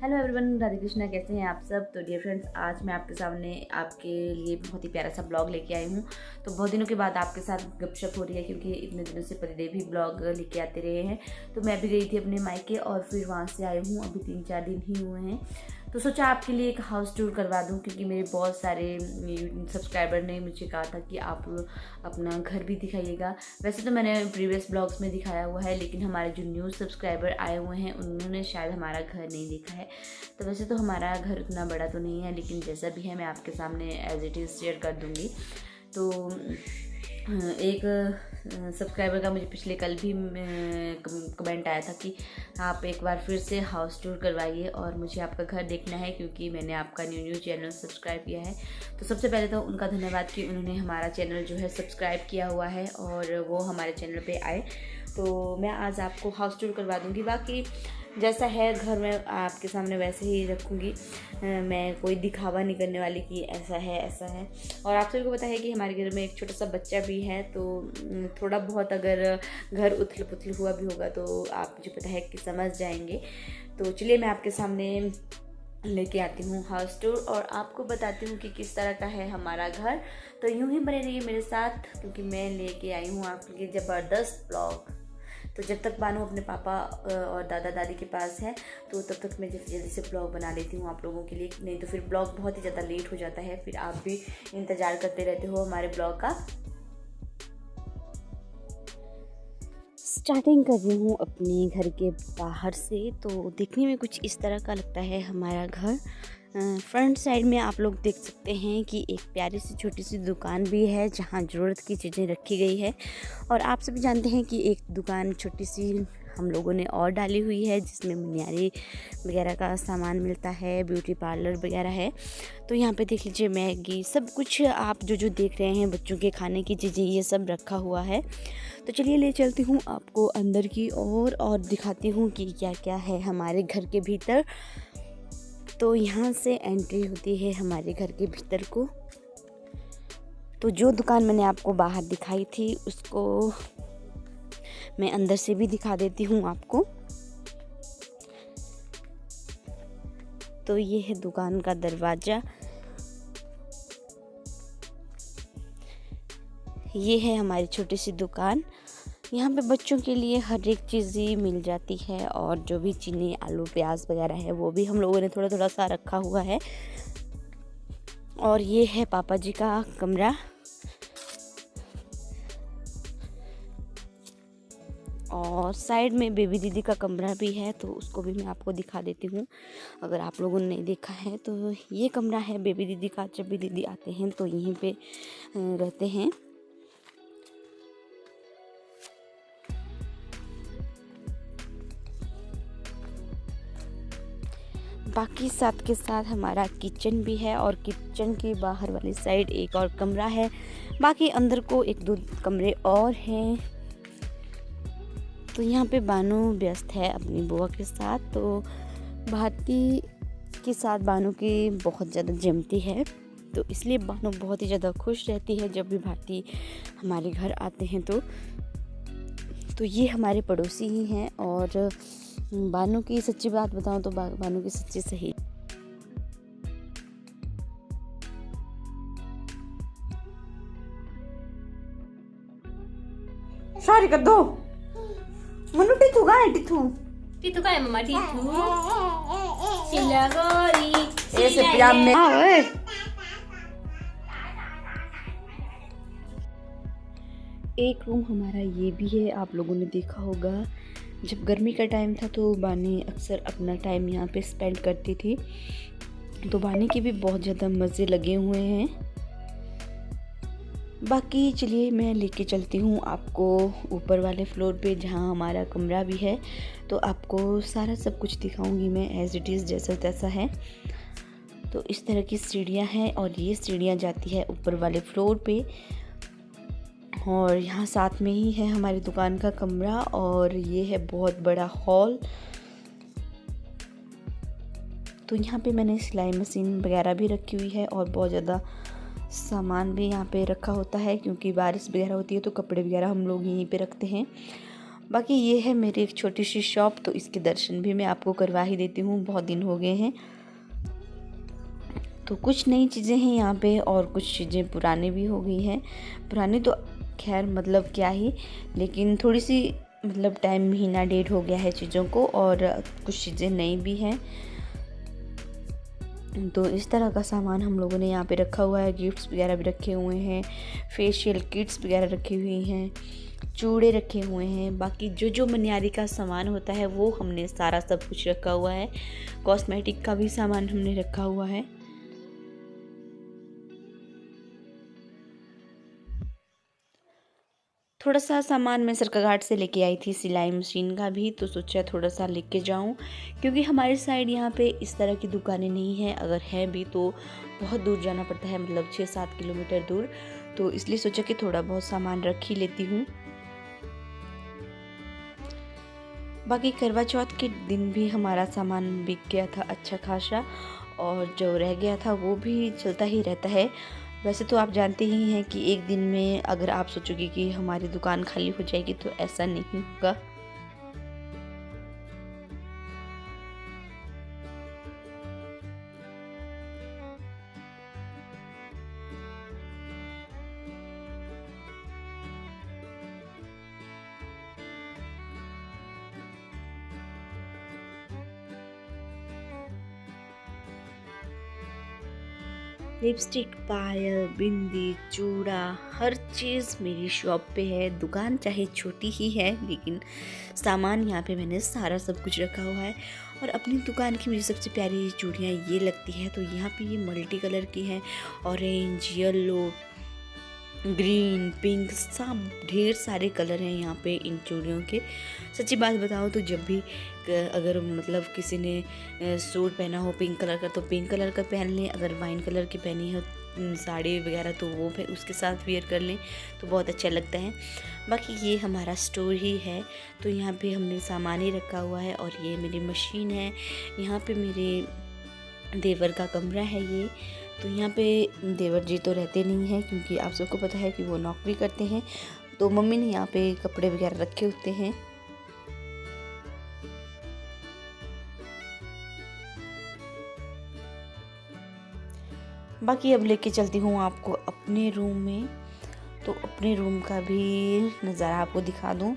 Hello everyone, Radhe Krishna. कैसे हैं आप सब। तो डियर फ्रेंड्स, आज मैं आपके सामने आपके लिए बहुत ही प्यारा सा ब्लॉग लेके आई हूँ। तो बहुत दिनों के बाद आपके साथ गपशप हो रही है, क्योंकि इतने दिनों से पतिदेव भी ब्लॉग लेके आते रहे हैं। तो मैं भी गई थी अपने मायके और फिर वहाँ से आई हूँ। अभी 3-4 दिन ही हुए हैं। तो सोचा आपके लिए एक हाउस टूर करवा दूँ, क्योंकि मेरे बहुत सारे सब्सक्राइबर ने मुझे कहा था कि आप अपना घर भी दिखाइएगा। वैसे तो मैंने प्रीवियस ब्लॉग्स में दिखाया हुआ है, लेकिन हमारे जो न्यू सब्सक्राइबर आए हुए हैं उन्होंने शायद हमारा घर नहीं देखा है। तो वैसे तो हमारा घर उतना बड़ा तो नहीं है, लेकिन जैसा भी है मैं आपके सामने एज इट इज़ शेयर कर दूँगी। तो एक सब्सक्राइबर का मुझे पिछले कल भी कमेंट आया था कि आप एक बार फिर से हाउस टूर करवाइए और मुझे आपका घर देखना है, क्योंकि मैंने आपका न्यू चैनल सब्सक्राइब किया है। तो सबसे पहले तो उनका धन्यवाद कि उन्होंने हमारा चैनल जो है सब्सक्राइब किया हुआ है और वो हमारे चैनल पे आए। तो मैं आज आपको हाउस टूर करवा दूँगी। बाकी जैसा है घर में आपके सामने वैसे ही रखूँगी। मैं कोई दिखावा नहीं करने वाली कि ऐसा है ऐसा है। और आप सभी को पता है कि हमारे घर में एक छोटा सा बच्चा भी है, तो थोड़ा बहुत अगर घर उथल पुथल हुआ भी होगा तो आप मुझे पता है कि समझ जाएंगे। तो चलिए मैं आपके सामने लेके आती हूँ हाउस टूर और आपको बताती हूँ कि किस तरह का है हमारा घर। तो यूँ ही बने रहिए मेरे साथ, क्योंकि मैं लेके आई हूँ आपके लिए ज़बरदस्त ब्लॉग। तो जब तक बानू अपने पापा और दादा दादी के पास है, तो तब तक मैं जल्दी से ब्लॉग बना लेती हूँ आप लोगों के लिए। नहीं तो फिर ब्लॉग बहुत ही ज़्यादा लेट हो जाता है, फिर आप भी इंतज़ार करते रहते हो हमारे ब्लॉग का। स्टार्टिंग कर रही हूँ अपने घर के बाहर से। तो देखने में कुछ इस तरह का लगता है हमारा घर। फ्रंट साइड में आप लोग देख सकते हैं कि एक प्यारी सी छोटी सी दुकान भी है, जहाँ ज़रूरत की चीज़ें रखी गई है। और आप सभी जानते हैं कि एक दुकान छोटी सी हम लोगों ने और डाली हुई है, जिसमें मनियारी वगैरह का सामान मिलता है, ब्यूटी पार्लर वगैरह है। तो यहाँ पे देख लीजिए, मैगी सब कुछ आप जो देख रहे हैं, बच्चों के खाने की चीज़ें, ये सब रखा हुआ है। तो चलिए ले चलती हूँ आपको अंदर की ओर और दिखाती हूँ कि क्या क्या है हमारे घर के भीतर। तो यहाँ से एंट्री होती है हमारे घर के भीतर को। तो जो दुकान मैंने आपको बाहर दिखाई थी, उसको मैं अंदर से भी दिखा देती हूँ आपको। तो ये है दुकान का दरवाज़ा। ये है हमारी छोटी सी दुकान। यहाँ पे बच्चों के लिए हर एक चीज़ ही मिल जाती है, और जो भी चीनी आलू प्याज वगैरह है वो भी हम लोगों ने थोड़ा थोड़ा सा रखा हुआ है। और ये है पापा जी का कमरा। और साइड में बेबी दीदी का कमरा भी है, तो उसको भी मैं आपको दिखा देती हूँ अगर आप लोगों ने नहीं देखा है। तो ये कमरा है बेबी दीदी का। जब भी दीदी आते हैं तो यहीं पे रहते हैं। बाकी साथ के साथ हमारा किचन भी है, और किचन के बाहर वाली साइड एक और कमरा है। बाकी अंदर को 1-2 कमरे और हैं। तो यहाँ पे बानू व्यस्त है अपनी बुआ के साथ। तो भारती के साथ बानू की बहुत ज़्यादा जमती है, तो इसलिए बानू बहुत ही ज़्यादा खुश रहती है जब भी भारती हमारे घर आते हैं। तो ये हमारे पड़ोसी ही हैं। और बानू की सच्ची बात बताऊं तो बानू की सच्ची सही सारी कर दो। मनु टिथू का है, टिथू टिथू का है मम्मा, टिथू चिल्ला गोरी ऐसे प्यार में। हाँ ओए। एक रूम हमारा ये भी है। आप लोगों ने देखा होगा, जब गर्मी का टाइम था तो बानी अक्सर अपना टाइम यहाँ पे स्पेंड करती थी। तो बानी के भी बहुत ज़्यादा मज़े लगे हुए हैं। बाकी चलिए मैं लेके चलती हूँ आपको ऊपर वाले फ्लोर पे, जहाँ हमारा कमरा भी है। तो आपको सारा सब कुछ दिखाऊंगी मैं एज इट इज़, जैसा तैसा है। तो इस तरह की सीढ़ियाँ हैं, और ये सीढ़ियाँ जाती है ऊपर वाले फ्लोर पे। और यहाँ साथ में ही है हमारी दुकान का कमरा, और ये है बहुत बड़ा हॉल। तो यहाँ पे मैंने सिलाई मशीन वगैरह भी रखी हुई है, और बहुत ज़्यादा सामान भी यहाँ पे रखा होता है, क्योंकि बारिश वगैरह होती है तो कपड़े वगैरह हम लोग यहीं पे रखते हैं। बाकी ये है मेरी एक छोटी सी शॉप, तो इसके दर्शन भी मैं आपको करवा ही देती हूँ, बहुत दिन हो गए हैं। तो कुछ नई चीज़ें हैं यहाँ पे और कुछ चीज़ें पुरानी भी हो गई हैं। पुरानी तो खैर मतलब क्या ही, लेकिन थोड़ी सी मतलब टाइम महीना डेढ़ हो गया है चीज़ों को, और कुछ चीज़ें नई भी हैं। तो इस तरह का सामान हम लोगों ने यहाँ पे रखा हुआ है। गिफ्ट्स वगैरह भी रखे हुए हैं, फेशियल किट्स वगैरह रखी हुई हैं, चूड़े रखे हुए हैं। बाकी जो जो मनियारी का सामान होता है वो हमने सारा सब कुछ रखा हुआ है। कॉस्मेटिक का भी सामान हमने रखा हुआ है। थोड़ा सा सामान मैं सरकाघाट से लेके आई थी, सिलाई मशीन का भी, तो सोचा थोड़ा सा लेके जाऊं, क्योंकि हमारी साइड यहाँ पे इस तरह की दुकानें नहीं हैं। अगर हैं भी तो बहुत दूर जाना पड़ता है, मतलब 6-7 किलोमीटर दूर। तो इसलिए सोचा कि थोड़ा बहुत सामान रख ही लेती हूँ। बाकी करवा चौथ के दिन भी हमारा सामान बिक गया था अच्छा खासा, और जो रह गया था वो भी चलता ही रहता है। वैसे तो आप जानते ही हैं कि एक दिन में अगर आप सोचोगे कि हमारी दुकान खाली हो जाएगी, तो ऐसा नहीं होगा। लिपस्टिक, पायल, बिंदी, चूड़ा, हर चीज़ मेरी शॉप पे है। दुकान चाहे छोटी ही है, लेकिन सामान यहाँ पे मैंने सारा सब कुछ रखा हुआ है। और अपनी दुकान की मुझे सबसे प्यारी चूड़ियाँ ये लगती है, तो यहाँ पे ये मल्टी कलर की हैं, ऑरेंज, येलो, ग्रीन, पिंक, सब ढेर सारे कलर हैं यहाँ पे इन चूड़ियों के। सच्ची बात बताओ तो जब भी अगर मतलब किसी ने सूट पहना हो पिंक कलर का, तो पिंक कलर का पहन लें। अगर वाइन कलर की पहनी हो साड़ी वगैरह, तो वो उसके साथ वेयर कर लें, तो बहुत अच्छा लगता है। बाकी ये हमारा स्टोर ही है, तो यहाँ पे हमने सामान ही रखा हुआ है। और ये मेरी मशीन है, यहाँ पे मेरे देवर का कमरा है ये। तो यहाँ पे देवर जी तो रहते नहीं हैं, क्योंकि आप सबको पता है कि वो नौकरी करते हैं। तो मम्मी ने यहाँ पे कपड़े वगैरह रखे होते हैं। बाकी अब लेके चलती हूँ आपको अपने रूम में, तो अपने रूम का भी नज़ारा आपको दिखा दूँ।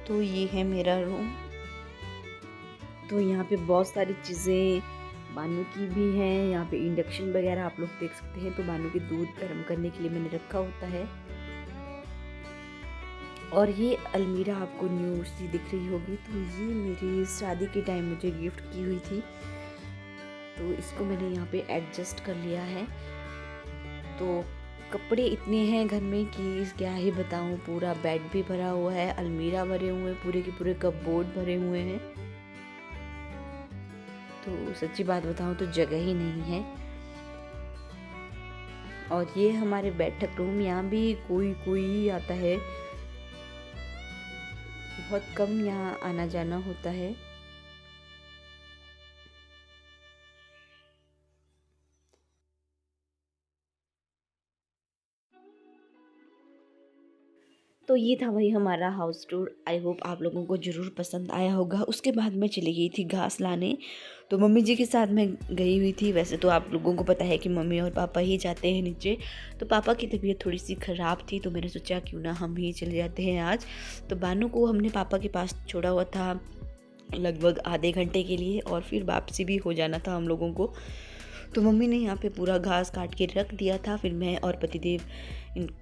तो ये है मेरा रूम। तो यहाँ पे बहुत सारी चीज़ें बानू की भी हैं। यहाँ पे इंडक्शन वगैरह आप लोग देख सकते हैं। तो बानू के दूध गर्म करने के लिए मैंने रखा होता है। और ये अलमीरा आपको न्यू सी दिख रही होगी, तो ये मेरी शादी के टाइम मुझे गिफ्ट की हुई थी, तो इसको मैंने यहाँ पे एडजस्ट कर लिया है। तो कपड़े इतने हैं घर में कि क्या ही बताऊँ। पूरा बेड भी भरा हुआ है, अलमीरा भरे हुए हैं, पूरे के पूरे कपबोर्ड भरे हुए हैं। तो सच्ची बात बताऊँ तो जगह ही नहीं है। और ये हमारे बैठक रूम, यहाँ भी कोई कोई आता है, बहुत कम यहाँ आना जाना होता है। तो ये था वही हमारा हाउस टूर। आई होप आप लोगों को ज़रूर पसंद आया होगा। उसके बाद मैं चली गई थी घास लाने, तो मम्मी जी के साथ मैं गई हुई थी। वैसे तो आप लोगों को पता है कि मम्मी और पापा ही जाते हैं नीचे, तो पापा की तबीयत थोड़ी सी ख़राब थी, तो मैंने सोचा क्यों ना हम ही चले जाते हैं आज। तो बानू को हमने पापा के पास छोड़ा हुआ था लगभग आधे घंटे के लिए, और फिर वापसी भी हो जाना था हम लोगों को। तो मम्मी ने यहाँ पे पूरा घास काट के रख दिया था। फिर मैं और पतिदेव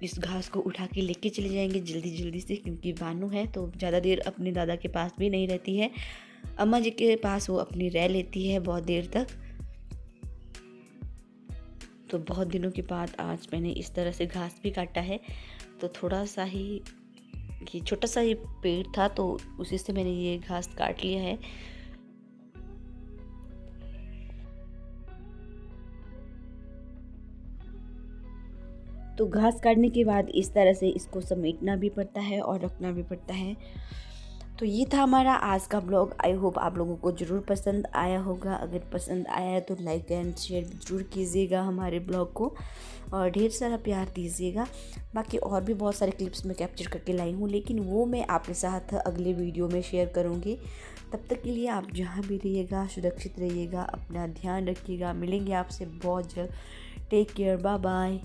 इस घास को उठा के लेके चले जाएंगे जल्दी जल्दी से, क्योंकि बानू है तो ज़्यादा देर अपने दादा के पास भी नहीं रहती है। अम्मा जी के पास वो अपनी रह लेती है बहुत देर तक। तो बहुत दिनों के बाद आज मैंने इस तरह से घास भी काटा है। तो थोड़ा सा ही ये छोटा सा ये पेड़ था, तो उसी से मैंने ये घास काट लिया है। तो घास काटने के बाद इस तरह से इसको समेटना भी पड़ता है और रखना भी पड़ता है। तो ये था हमारा आज का ब्लॉग। आई होप आप लोगों को ज़रूर पसंद आया होगा। अगर पसंद आया है तो लाइक एंड शेयर ज़रूर कीजिएगा हमारे ब्लॉग को, और ढेर सारा प्यार दीजिएगा। बाकी और भी बहुत सारे क्लिप्स मैं कैप्चर करके लाई हूँ, लेकिन वो मैं आपके साथ अगले वीडियो में शेयर करूँगी। तब तक के लिए आप जहाँ भी रहिएगा सुरक्षित रहिएगा, अपना ध्यान रखिएगा। मिलेंगे आपसे बहुत जल्द। Take care, bye bye.